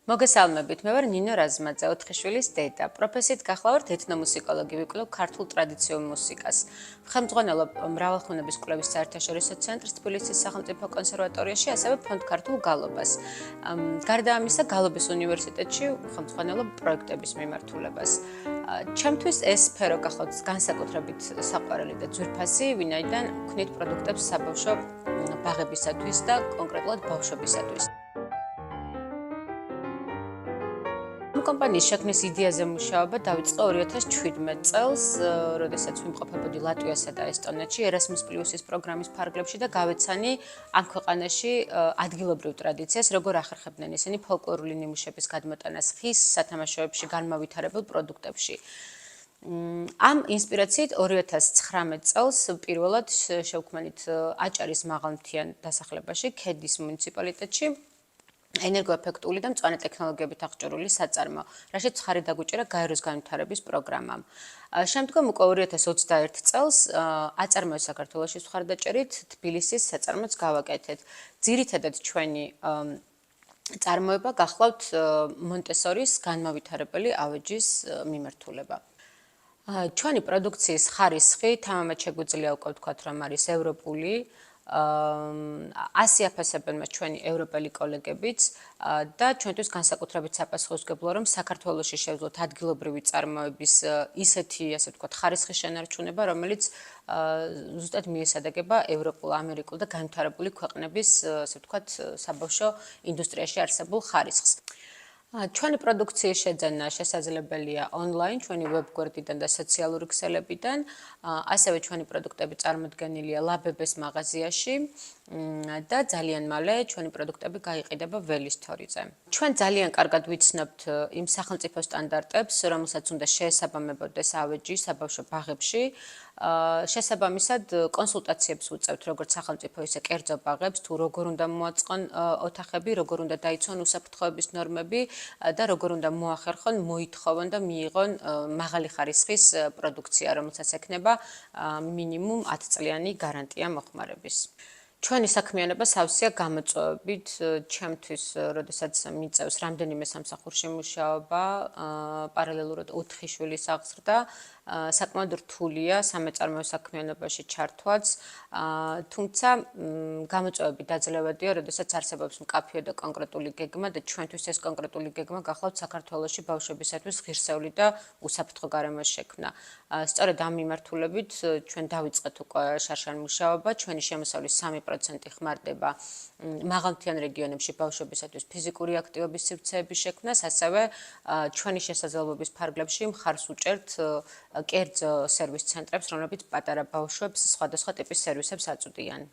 მოგესალმებით, მე ვარ ნინო რაზმაძე, 4 შვილის დედა. პროფესიით გახლავართ ეთნომუსიკოლოგი, ვიკვლევ ქართულ ტრადიციულ მუსიკას. ხელმძღვანელობ მრავალხმოვნების კვლევის საერთაშორისო ცენტრს თბილისის სახელმწიფო კონსერვატორიაში, ასევე ფონდ ქართულ გალობას. გარდა ამისა, გალობის უნივერსიტეტში ხელმძღვანელობ პროექტების მიმართულებას. ჩემთვის ეს სფერო გახლავთ განსაკუთრებით საყვარელი და ძვირფასი, ვინაიდან ვქნით პროდუქტებს საბავშვო ბაღებისათვის და კონკრეტულად ბავშვებისათვის. კომპანიის შექმნის იდეაზე მუშაობა დაიწყო 2017 წელს, როდესაც ვიმყოფებოდი ლატვიასა და ესტონეთში Erasmus Plus-ის პროგრამის ფარგლებში და გავეცანი ამ ქვეყანაში ადგილობრივ ტრადიციას, როგორ ახერხებდნენ ისინი ფოლკლორული ნიმუშების გადმოტანას ხის სათამაშოებში, განმავითარებელ პროდუქტებში. ამ ინსპირაციით 2019 წელს პირველად შევქმნით აჭარის მაღალმთიან დასახლებაში, ქედის მუნიციპალიტეტში ენერგოეფექტური და მწვანე ტექნოლოგიებით აღჭურვილი საწარმო, რაშიც ხარი დაგვიჭირა გაეროს განვითარების პროგრამამ. შემდგომ უკვე 2021 წელს აწარმოებს საქართველოში მხარდაჭერით თბილისის საწარმოც გავაკეთეთ. ძირითადად ჩვენი წარმოება გახლავთ მონტესორის განმავითარებელი ავეჯის მიმართულება. ჩვენი პროდუქციის ხარისხი თამამად შეგვიძლია უკვე ვთქვათ, რომ არის ევროპული. ასე აფასებენ მას ჩვენი ევროპელი კოლეგებიც და ჩვენთვის განსაკუთრებით საპასუხისმგებლოა, რომ საქართველოში შევძლოთ ადგილობრივი წარმოების ისეთი, ასე ვთქვათ, ხარისხის შენარჩუნება, რომელიც ზუსტად მიესადაგება ევროპულ, ამერიკულ და განვითარებული ქვეყნების, ასე ვთქვათ, საბავშვო ინდუსტრიაში არსებულ ხარისხს. ჩვენი პროდუქციის შეძენა შესაძლებელია ონლაინ, ჩვენი ვებგვერდიდან და სოციალური ქსელებიდან, ასევე ჩვენი პროდუქტები წარმოდგენილია ლაბებეს მაღაზიაში და ძალიან მალე ჩვენი პროდუქტები გაიყიდება ველის თორიზე. ჩვენ ძალიან კარგად ვიცნობთ იმ სახელმწიფო სტანდარტებს, რომელსაც უნდა შეესაბამებოდეს ავეჯი საბავშვო ბაღებში. შესაბამისად კონსულტაციებს ვუწევთ როგორც სახელმწიფო, ისე კერძო ბაღებს, თუ როგორ უნდა მოაწყონ ოთახები, როგორ უნდა დაიცვან უსაფრთხოების ნორმები და როგორ უნდა მოახერხონ, მოითხოვონ და მიიღონ მაღალი ხარისხის პროდუქცია, რომელსაც ექნება მინიმუმ 10 წლიანი გარანტია მოხმარების. ჩვენი საქმიანობა სავსეა გამოწვევებით, ჩემთვის, როდესაც მიწევს რამდენიმე სამსახურში მუშაობა, პარალელურად 4 შვილის აღზრდა, საკმაოდ რთულია სამეწარმოო საქმიანობაში ჩართვაც, თუმცა გამოწვევები დაძლევადია, როდესაც არსებობს მკაფიო და კონკრეტული გეგმა და ჩვენთვის ეს კონკრეტული გეგმა გახლავთ საქართველოში ბავშვებისათვის ღირსეული და უსაფრთხო გარემოს შექმნა. სწორედ ამ მიმართულებით ჩვენ დავიწყეთ უკვე შარშან მუშაობა, ჩვენი შემოსავლის 3% ხმარდება მაღალმთიან რეგიონებში ბავშვებისათვის ფიზიკური აქტივობის სივრცეების შექმნას, ასევე ჩვენი შესაძლებლობის ფარგლებში მხარს უჭერთ კერძო სერვის ცენტრებს, რომლებიც პატარა ბავშვებს სხვადასხვა ტიპის სერვისებს აწვდიან.